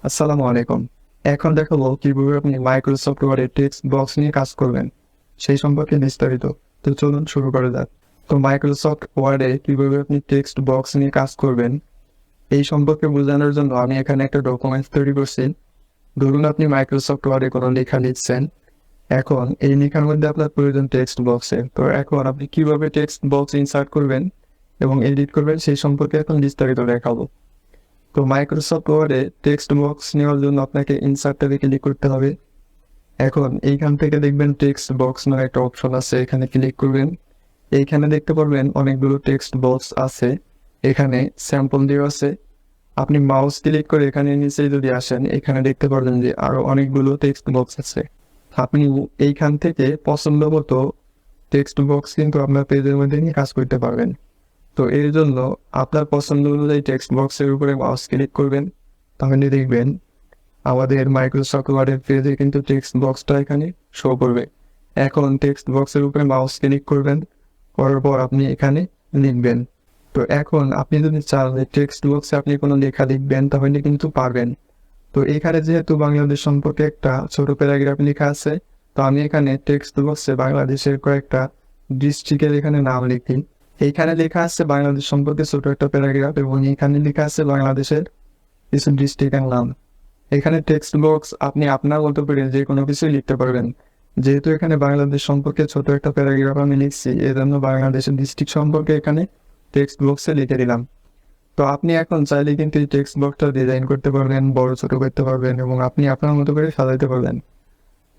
আসসালামু আলাইকুম। এখন দেখাবো কিভাবে আপনি মাইক্রোসফট ওয়ার্ডে টেক্সট বক্স নিয়ে কাজ করবেন, সেই সম্পর্কে বিস্তারিত। তো চলুন শুরু করা যাক। তো মাইক্রোসফট ওয়ার্ডে কিভাবে আপনি টেক্সট বক্স নিয়ে কাজ করবেন, এই সম্পর্কে বোঝানোর জন্য আমি এখানে একটা ডকুমেন্টস তৈরি করছি। ধরুন আপনি মাইক্রোসফট ওয়ার্ডে কোনো লেখা লিখছেন। এখন এই লেখার মধ্যে আপনার প্রয়োজন টেক্সট বক্সের। তো এখন আপনি কিভাবে টেক্সট বক্স ইনসার্ট করবেন এবং এডিট করবেন, সেই সম্পর্কে এখন বিস্তারিত দেখাবো। তো মাইক্রোসফট ওয়ার্ডে টেক্সট বক্স নেওয়ার জন্য আপনাকে ইনসার্ট ট্যাবে ক্লিক করতে হবে। এখন এইখান থেকে দেখবেন টেক্সট বক্স নামে একটা অপশন আছে, এখানে ক্লিক করবেন। এইখানে দেখতে পারবেন অনেকগুলো টেক্সট বক্স আছে, এখানে স্যাম্পল দেওয়া আছে। আপনি মাউস ক্লিক করে এখানে নিচে যদি আসেন, এখানে দেখতে পারবেন যে আরো অনেকগুলো টেক্সট বক্স আছে। আপনি এইখান থেকে পছন্দ মতো টেক্সট বক্স কিন্তু আপনার পেজের মধ্যে নিয়ে কাজ করতে পারবেন। তো এর জন্য আপনার পছন্দ অনুযায়ী টেক্সট বক্সের উপরে মাউস ক্লিক করবেন, তাহলে দেখবেন আমাদের মাইক্রোসফট ওয়ার্ডের পেজে কিন্তু টেক্সট বক্সটা এখানে শো করবে। এখন টেক্সট বক্সের উপরে মাউস ক্লিক করবেন, করার পর আপনি এখানে লিখবেন। তো এখন আপনি যদি চান যে টেক্সট বক্সে আপনি কোনো লেখা লিখবেন, তাহলে কিন্তু পারবেন। তো এখানে যেহেতু বাংলাদেশ সম্পর্কে একটা ছোট প্যারাগ্রাফ লেখা আছে, তো আমি এখানে টেক্সট বক্সে বাংলাদেশের কয়েকটা ডিস্ট্রিক্টের এখানে নাম লিখি। এইখানে লেখা আছে বাংলাদেশ সম্পর্কে ছোট একটা প্যারাগ্রাফ, এবং এখানে লেখা আছে বাংলাদেশের কিছু ডিস্ট্রিক্টের নাম। এখানে টেক্সট বক্স আপনি আপনার মতো করে যে কোনো কিছুই লিখতে পারবেন। যেহেতু এখানে বাংলাদেশ সম্পর্কে ছোট একটা প্যারাগ্রাফ আমি লিখছি, এজন্য বাংলাদেশের ডিস্ট্রিক্ট সম্পর্কে এখানে টেক্সট বক্সে লিখে দিলাম। তো আপনি এখন চাইলে কিন্তু এই টেক্সট বক্সটা ডিজাইন করতে পারবেন, বড় ছোট করতে পারবেন, এবং আপনি আপনার মতো করে সাজাইতে পারবেন।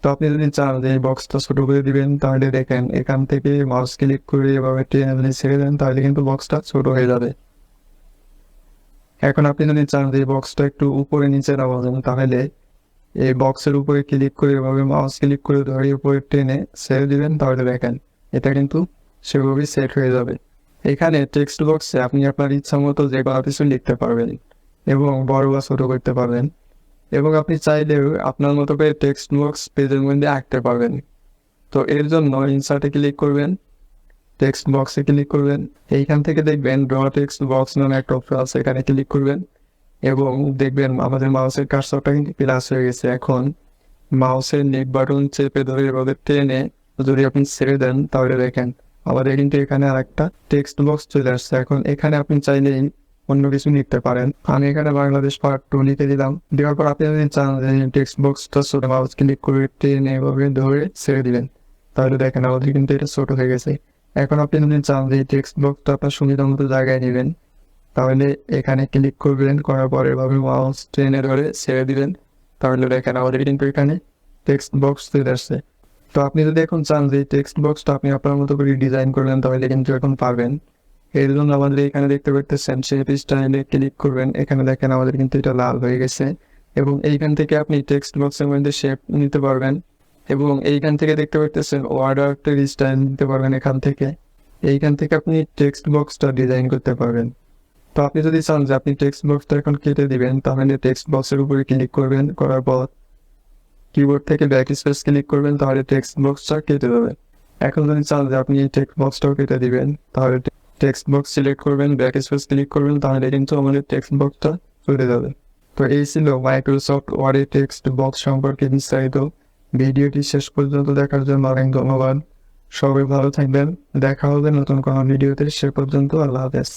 তো আপনি যদি চান যে এই বক্সটা ছোট করে দিবেন, তাহলে দেখেন এখান থেকে মাউস ক্লিক করে এভাবে টেনে ছেড়ে দেন, তাহলে কিন্তু বক্সটা ছোট হয়ে যাবে। এখন আপনি যদি চান যে এই বক্সটা একটু উপরে নিচে নামানো যাবে, তাহলে এই বক্সের উপরে ক্লিক করে এভাবে মাউস ক্লিক করে ধরে উপরে টেনে ছেড়ে দিবেন, তাহলে দেখেন এটা কিন্তু সেভাবেই সেট হয়ে যাবে। এখানে টেক্সট বক্সে আপনি আপনার ইচ্ছা মতো যে কোনো কিছু লিখতে পারবেন এবং বড় বা ছোট করতে পারবেন, এবং আপনি চাইলেও আপনার মতো করে টেক্সট বক্স পেজের মধ্যে আঁকতে পারবেন। তো এর জন্য ইনসার্টে ক্লিক করবেন, টেক্সট বক্সে ক্লিক করবেন। এইখান থেকে দেখবেন ড্র টেক্সট বক্স নামে একটা অপশন আছে, এখানে ক্লিক করবেন এবং দেখবেন আমাদের মাউসের কার্সরটা কিন্তু প্লাস হয়ে গেছে। এখন মাউসের নেক বাটন চেপে ধরে এভাবে টেনে যদি আপনি ছেড়ে দেন, তাহলে দেখেন আমাদের কিন্তু এখানে আরেকটা টেক্সট বক্স চলে আসছে। এখন এখানে আপনি চাইলেই অন্য কিছু লিখতে পারেন। আমি এখানে বাংলাদেশ পার্ট 2 লিখে দিলাম। দেওয়ার পর আপনি যদি চান যে টেক্সট বক্সটা ছোট, মাউস ক্লিক করে টেনে এভাবে ধরে ছেড়ে দিবেন, তাহলে দেখেন আমাদের কিন্তু এটা ছোট হয়ে গেছে। এখন আপনি যদি চান যে টেক্সট বক্সটা আপনার সুবিধা মতো জায়গায় নেবেন, তাহলে এখানে ক্লিক করবেন, করার পরে এভাবে মাউস টেনে ধরে ছেড়ে দিবেন, তাহলে দেখেন আমাদের কিন্তু এখানে টেক্সট বক্স চলে আসছে। তো আপনি যদি এখন চান যে টেক্সট বক্সটা আপনি আপনার মতো করে ডিজাইন করবেন, তাহলে কিন্তু এখন পারবেন। এর জন্য আমাদের এখানে দেখতে পাচ্ছেন শেপ স্টাইলে ক্লিক করবেন, এখানে দেখেন আমাদের কিন্তু এটা লাল হয়ে গেছে। এবং এইখান থেকে আপনি টেক্সট বক্সের মধ্যে শেপ নিতে পারবেন, এবং এইখান থেকে দেখতে পাচ্ছেন ওয়াটার স্টাইল নিতে পারবেন। এখান থেকে এইখান থেকে আপনি টেক্সট বক্সটা ডিজাইন করতে পারবেন। তো আপনি যদি চান যে আপনি টেক্সট বক্সটা এখন কেটে দিবেন, তাহলে টেক্সট বক্সের উপরে ক্লিক করবেন, করার পর কিবোর্ড থেকে ব্যাক স্পেস ক্লিক করবেন, তাহলে টেক্সট বক্সটা কেটে দেবে। এখন যদি চান যে আপনি এই টেক্সট বক্সটাও কেটে দিবেন, তাহলে টেক্সট বক্স সিলেক্ট করবেন, ব্যাক স্পেস ক্লিক করবেন, তাহলে কিন্তু আমাদের টেক্সট বক্সটা চলে যাবে। তো এই ছিল মাইক্রোসফট ওয়ার্ডে টেক্সট বক্স সম্পর্কে বিস্তারিত। ভিডিওটি শেষ পর্যন্ত দেখার জন্য অনেক ধন্যবাদ। সবাই ভালো থাকবেন, দেখা হবে নতুন কোনো ভিডিওতে। সে পর্যন্ত আল্লাহ হাফেজ।